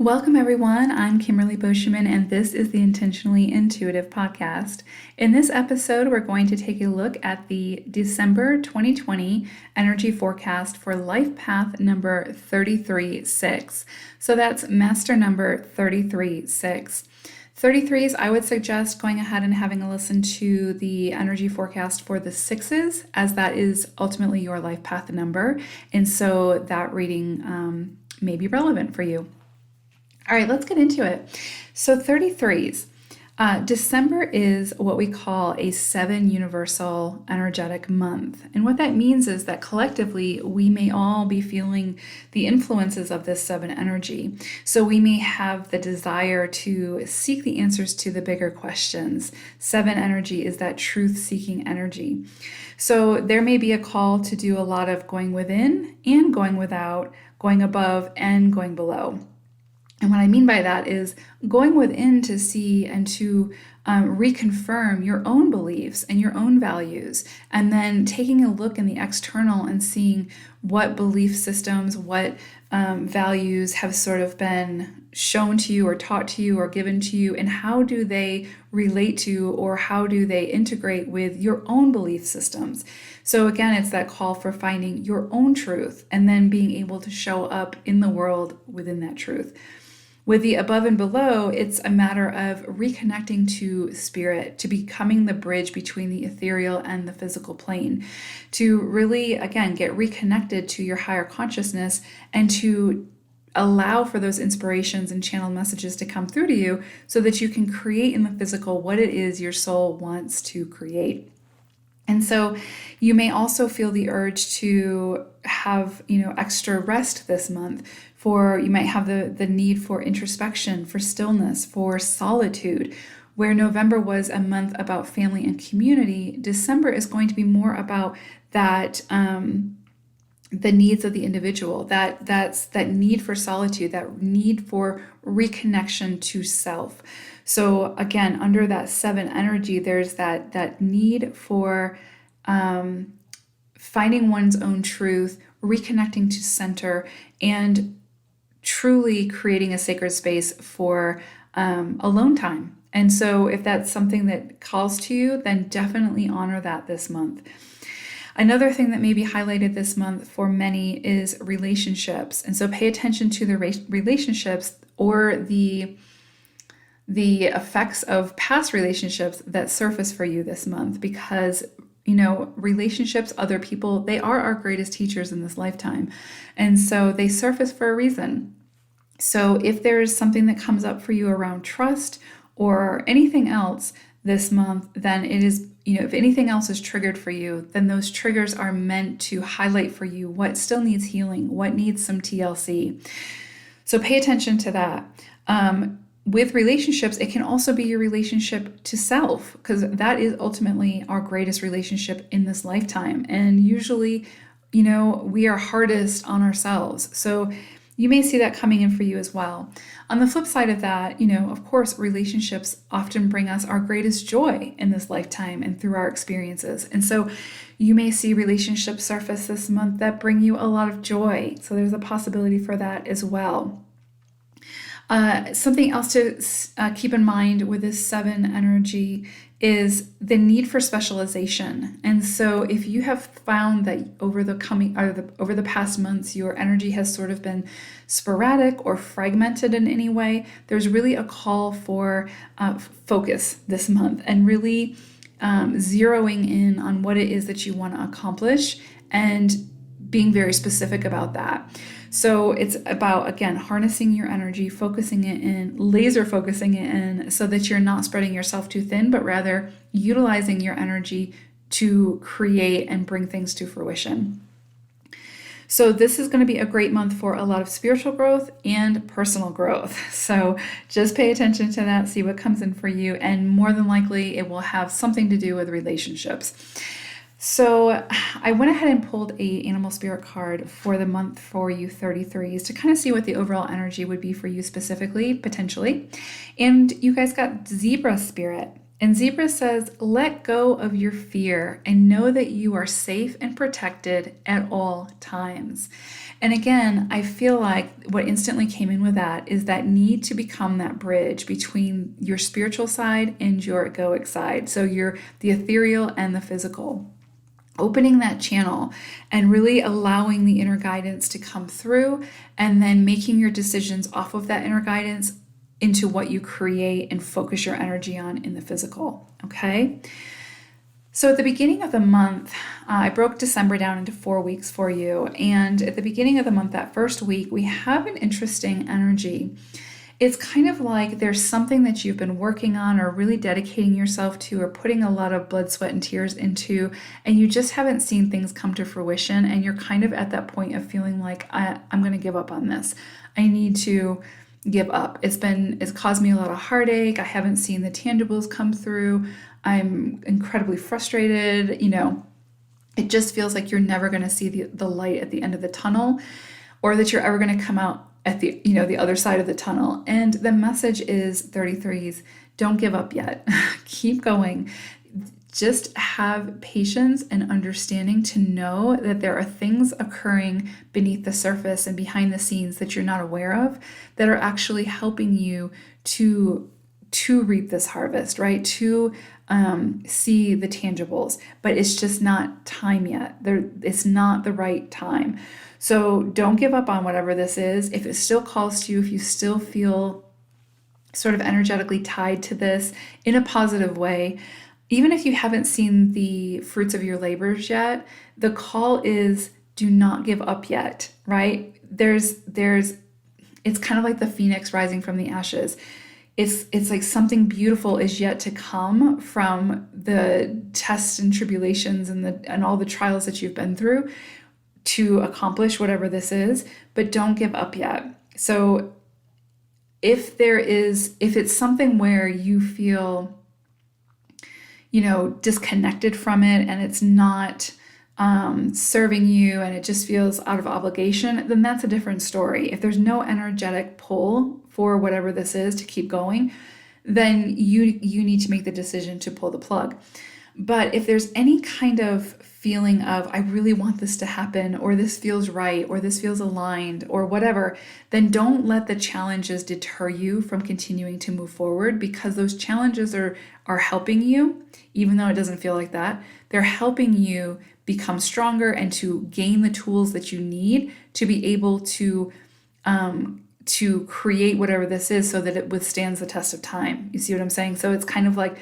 Welcome, everyone. I'm Kimberly Boscheman, and this is the Intentionally Intuitive podcast. In this episode, we're going to take a look at the December 2020 energy forecast for life path number 33-6. So that's master number 33-6. 33s, I would suggest going ahead and having a listen to the energy forecast for the sixes, as that is ultimately your life path number. And so that reading may be relevant for you. All right, let's get into it. So 33s. December is what we call a 7 universal energetic month. And what that means is that collectively, we may all be feeling the influences of this 7 energy. So we may have the desire to seek the answers to the bigger questions. 7 energy is that truth-seeking energy. So there may be a call to do a lot of going within and going without, going above and going below. And what I mean by that is going within to see and to reconfirm your own beliefs and your own values, and then taking a look in the external and seeing what belief systems, what values have sort of been shown to you or taught to you or given to you, and how do they relate to or how do they integrate with your own belief systems. So again, it's that call for finding your own truth and then being able to show up in the world within that truth. With the above and below, it's a matter of reconnecting to spirit, to becoming the bridge between the ethereal and the physical plane, to really, again, get reconnected to your higher consciousness and to allow for those inspirations and channel messages to come through to you so that you can create in the physical what it is your soul wants to create. And so you may also feel the urge to have, extra rest this month. You might have the need for introspection, for stillness, for solitude. Where November was a month about family and community, December is going to be more about that, the needs of the individual, that need for solitude, that need for reconnection to self. So again, under that 7 energy, there's that need for finding one's own truth, reconnecting to center, and truly creating a sacred space for alone time. And so if that's something that calls to you, then definitely honor that this month. Another thing that may be highlighted this month for many is relationships. And so pay attention to the relationships or the effects of past relationships that surface for you this month, because relationships, other people, they are our greatest teachers in this lifetime. And so they surface for a reason. So if there's something that comes up for you around trust or anything else this month, then it is, if anything else is triggered for you, then those triggers are meant to highlight for you what still needs healing, what needs some TLC. So pay attention to that. With relationships, it can also be your relationship to self, because that is ultimately our greatest relationship in this lifetime. And usually, we are hardest on ourselves. So you may see that coming in for you as well. On the flip side of that, of course, relationships often bring us our greatest joy in this lifetime and through our experiences. And so you may see relationships surface this month that bring you a lot of joy. So there's a possibility for that as well. Something else to keep in mind with this 7 energy is the need for specialization. And so if you have found that over the past months, your energy has sort of been sporadic or fragmented in any way, there's really a call for focus this month and really zeroing in on what it is that you want to accomplish and being very specific about that. So it's about, again, harnessing your energy, focusing it in, laser focusing it in, so that you're not spreading yourself too thin, but rather utilizing your energy to create and bring things to fruition. So this is going to be a great month for a lot of spiritual growth and personal growth. So just pay attention to that, see what comes in for you, and more than likely it will have something to do with relationships. So I went ahead and pulled a animal spirit card for the month for you 33s to kind of see what the overall energy would be for you specifically, potentially. And you guys got zebra spirit. And Zebra says, let go of your fear and know that you are safe and protected at all times. And again, I feel like what instantly came in with that is that need to become that bridge between your spiritual side and your egoic side. So you're the ethereal and the physical. Opening that channel and really allowing the inner guidance to come through, and then making your decisions off of that inner guidance into what you create and focus your energy on in the physical. Okay. So at the beginning of the month, I broke December down into 4 weeks for you. And at the beginning of the month, that first week, we have an interesting energy. It's kind of like there's something that you've been working on or really dedicating yourself to or putting a lot of blood, sweat, and tears into, and you just haven't seen things come to fruition. And you're kind of at that point of feeling like, I'm going to give up on this. I need to give up. It's caused me a lot of heartache. I haven't seen the tangibles come through. I'm incredibly frustrated. It just feels like you're never going to see the light at the end of the tunnel, or that you're ever going to come out at the other side of the tunnel. And the message is 33s, don't give up yet. Keep going. Just have patience and understanding to know that there are things occurring beneath the surface and behind the scenes that you're not aware of that are actually helping you to reap this harvest, right? To see the tangibles, but it's just not time yet. It's not the right time. So don't give up on whatever this is. If it still calls to you, if you still feel sort of energetically tied to this in a positive way, even if you haven't seen the fruits of your labors yet, the call is do not give up yet, right? It's kind of like the phoenix rising from the ashes. It's like something beautiful is yet to come from the tests and tribulations and all the trials that you've been through to accomplish whatever this is, but don't give up yet. So if it's something where you feel, disconnected from it and it's not serving you and it just feels out of obligation, then that's a different story. If there's no energetic pull for whatever this is to keep going, then you need to make the decision to pull the plug. But if there's any kind of feeling of, I really want this to happen, or this feels right, or this feels aligned, or whatever, then don't let the challenges deter you from continuing to move forward, because those challenges are helping you, even though it doesn't feel like that. They're helping you become stronger and to gain the tools that you need to be able to create whatever this is so that it withstands the test of time. You see what I'm saying? So it's kind of like,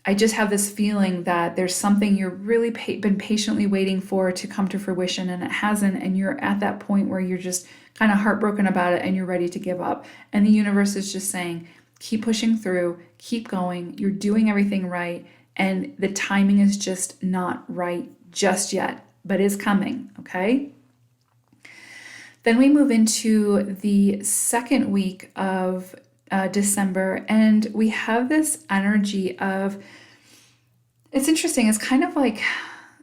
I just have this feeling that there's something you're really been patiently waiting for to come to fruition, and it hasn't, and you're at that point where you're just kind of heartbroken about it and you're ready to give up. And the universe is just saying, keep pushing through, keep going, you're doing everything right, and the timing is just not right just yet, but is coming, okay? Then we move into the second week of December, and we have this energy of, it's interesting, it's kind of like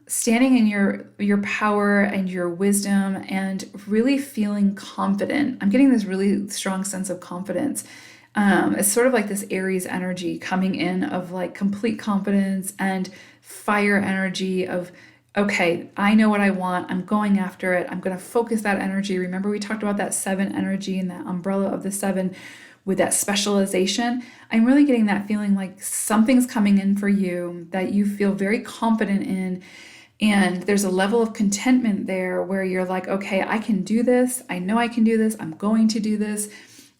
standing in your power and your wisdom and really feeling confident. I'm getting this really strong sense of confidence. It's sort of like this Aries energy coming in of like complete confidence and fire energy of, okay, I know what I want. I'm going after it. I'm going to focus that energy. Remember, we talked about that 7 energy and that umbrella of the 7 with that specialization. I'm really getting that feeling like something's coming in for you that you feel very confident in. And there's a level of contentment there where you're like, okay, I can do this. I know I can do this. I'm going to do this.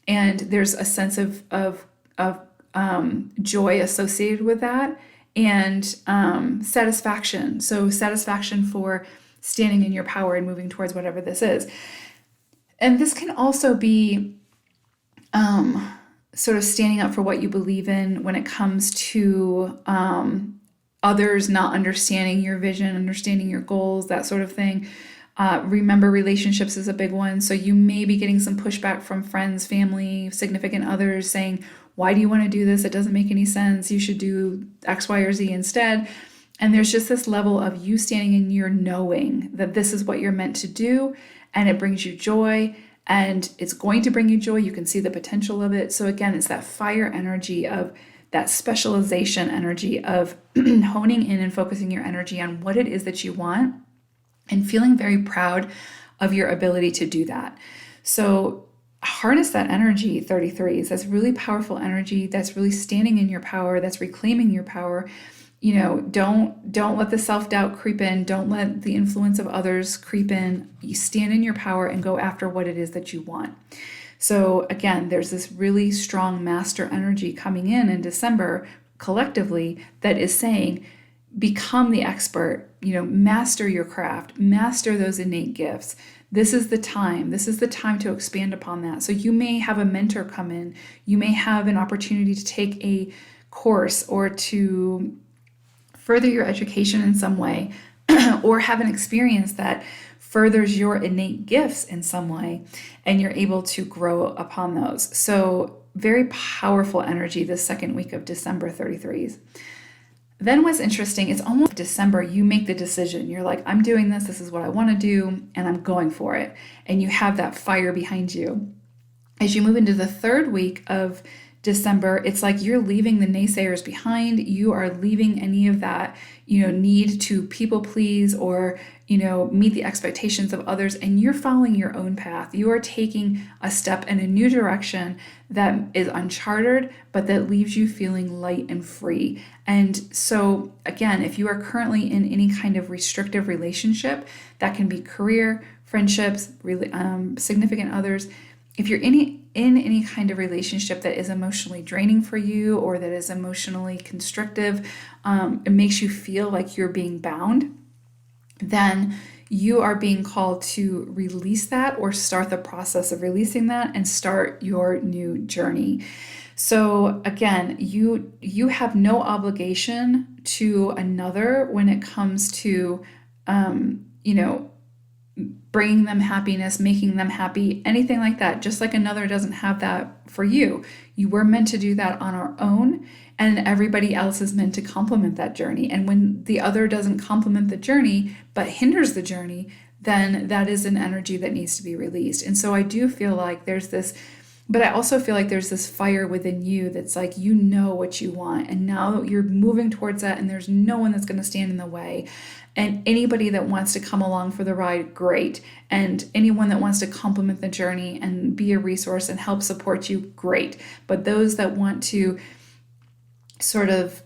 And there's a sense of joy associated with that, and satisfaction. So satisfaction for standing in your power and moving towards whatever this is. And this can also be sort of standing up for what you believe in when it comes to others not understanding your vision, understanding your goals, that sort of thing. Remember, relationships is a big one. So you may be getting some pushback from friends, family, significant others saying, why do you want to do this? It doesn't make any sense. You should do X, Y, or Z instead. And there's just this level of you standing in your knowing that this is what you're meant to do, and it brings you joy, and it's going to bring you joy. You can see the potential of it. So again, it's that fire energy of that specialization energy of honing in and focusing your energy on what it is that you want and feeling very proud of your ability to do that. So harness that energy, 33s. That's really powerful energy. That's really standing in your power. That's reclaiming your power. Don't let the self-doubt creep in. Don't let the influence of others creep in. You stand in your power and go after what it is that you want. So again, there's this really strong master energy coming in December collectively that is saying, become the expert, master your craft, master those innate gifts. This is the time. This is the time to expand upon that. So you may have a mentor come in. You may have an opportunity to take a course or to further your education in some way, or have an experience that furthers your innate gifts in some way, and you're able to grow upon those. So very powerful energy this second week of December, 33s. Then what's interesting, it's almost December, you make the decision. You're like, I'm doing this. This is what I want to do, and I'm going for it. And you have that fire behind you. As you move into the third week of December, it's like you're leaving the naysayers behind. You are leaving any of that, need to people please or, meet the expectations of others, and you're following your own path. You are taking a step in a new direction that is uncharted, but that leaves you feeling light and free. And so again, if you are currently in any kind of restrictive relationship, that can be career, friendships, significant others. If you're in any kind of relationship that is emotionally draining for you or that is emotionally constrictive, it makes you feel like you're being bound, then you are being called to release that or start the process of releasing that and start your new journey. So again, you have no obligation to another when it comes to, bringing them happiness, making them happy, anything like that. Just like another doesn't have that for you. You were meant to do that on our own, and everybody else is meant to complement that journey. And when the other doesn't complement the journey, but hinders the journey, then that is an energy that needs to be released. And so I do feel like there's this, but I also feel like there's this fire within you that's like, what you want. And now you're moving towards that, and there's no one that's going to stand in the way. And anybody that wants to come along for the ride, great. And anyone that wants to complement the journey and be a resource and help support you, great. But those that want to sort of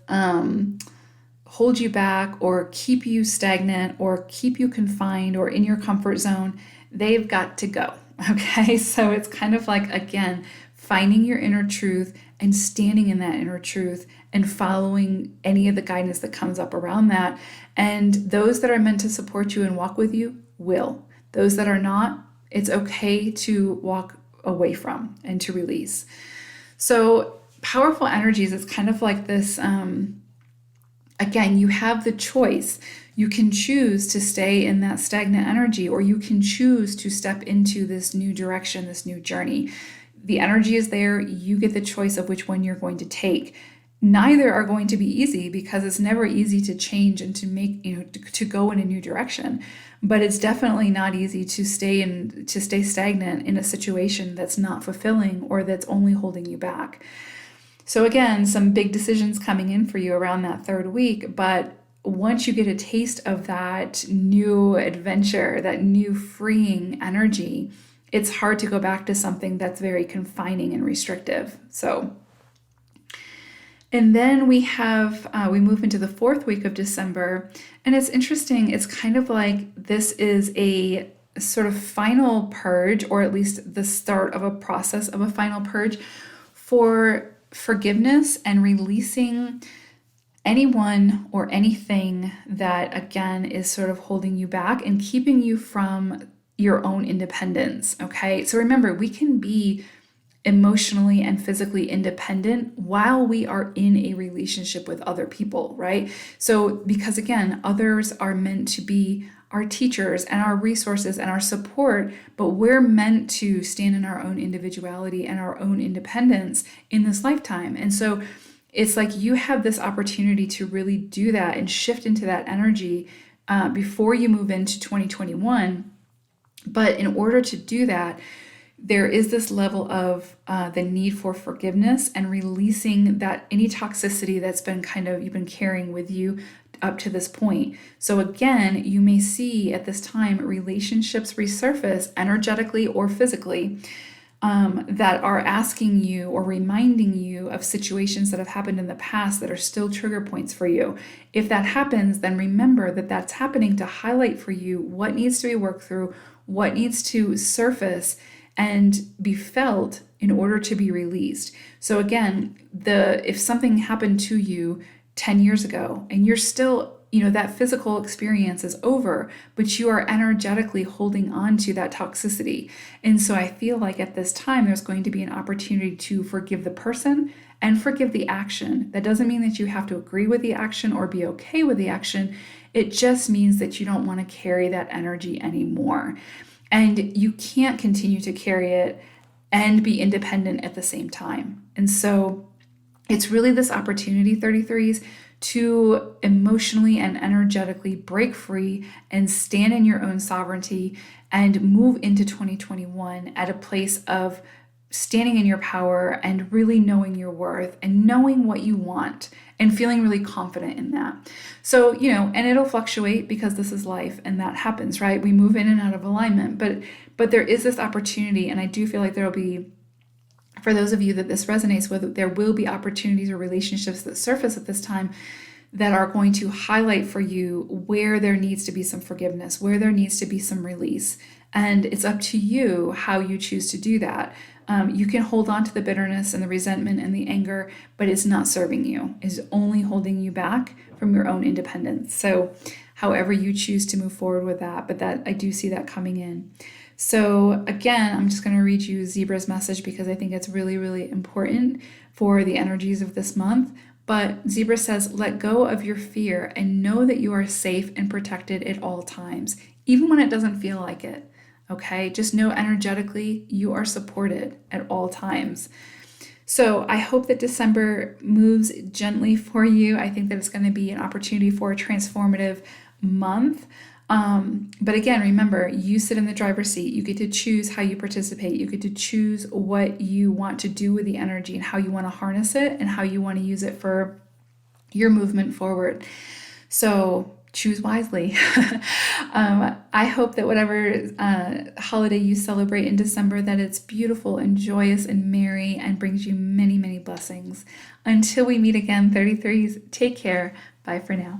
hold you back or keep you stagnant or keep you confined or in your comfort zone, they've got to go. Okay, so it's kind of like, again, finding your inner truth and standing in that inner truth and following any of the guidance that comes up around that. And those that are meant to support you and walk with you will. Those that are not, it's okay to walk away from and to release. So powerful energies, it's kind of like this, again, you have the choice. You can choose to stay in that stagnant energy, or you can choose to step into this new direction, this new journey. The energy is there. You get the choice of which one you're going to take. Neither are going to be easy, because it's never easy to change and to make, to go in a new direction. But it's definitely not easy to stay stagnant in a situation that's not fulfilling or that's only holding you back. So again, some big decisions coming in for you around that third week, but once you get a taste of that new adventure, that new freeing energy, it's hard to go back to something that's very confining and restrictive. And then we move into the fourth week of December, and it's interesting. It's kind of like this is a sort of final purge, or at least the start of a process of a final purge for forgiveness and releasing anyone or anything that, again, is sort of holding you back and keeping you from your own independence. Okay, so remember, we can be emotionally and physically independent while we are in a relationship with other people, right? So because again, others are meant to be our teachers and our resources and our support, but we're meant to stand in our own individuality and our own independence in this lifetime. And so it's like you have this opportunity to really do that and shift into that energy before you move into 2021. But in order to do that, there is this level of the need for forgiveness and releasing that any toxicity that's been you've been carrying with you up to this point. So again, you may see at this time relationships resurface energetically or physically, that are asking you or reminding you of situations that have happened in the past that are still trigger points for you. If that happens, then remember that that's happening to highlight for you what needs to be worked through, what needs to surface and be felt in order to be released. So again, if something happened to you 10 years ago and you're still, that physical experience is over, but you are energetically holding on to that toxicity. And so I feel like at this time, there's going to be an opportunity to forgive the person and forgive the action. That doesn't mean that you have to agree with the action or be okay with the action. It just means that you don't want to carry that energy anymore. And you can't continue to carry it and be independent at the same time. And so it's really this opportunity, 33s, to emotionally and energetically break free and stand in your own sovereignty and move into 2021 at a place of standing in your power and really knowing your worth and knowing what you want and feeling really confident in that. So, and it'll fluctuate because this is life and that happens, right? We move in and out of alignment, but there is this opportunity, and I do feel like there'll be, for those of you that this resonates with, there will be opportunities or relationships that surface at this time that are going to highlight for you where there needs to be some forgiveness, where there needs to be some release. And it's up to you how you choose to do that. You can hold on to the bitterness and the resentment and the anger, but it's not serving you. It's only holding you back from your own independence. So however you choose to move forward with that, but that I do see that coming in. So again, I'm just going to read you Zebra's message because I think it's really, really important for the energies of this month. But Zebra says, let go of your fear and know that you are safe and protected at all times, even when it doesn't feel like it. Okay, just know energetically you are supported at all times. So I hope that December moves gently for you. I think that it's going to be an opportunity for a transformative month. But again, remember, you sit in the driver's seat. You get to choose how you participate. You get to choose what you want to do with the energy and how you want to harness it and how you want to use it for your movement forward. So choose wisely. I hope that whatever holiday you celebrate in December, that it's beautiful and joyous and merry and brings you many, many blessings. Until we meet again, 33s, take care. Bye for now.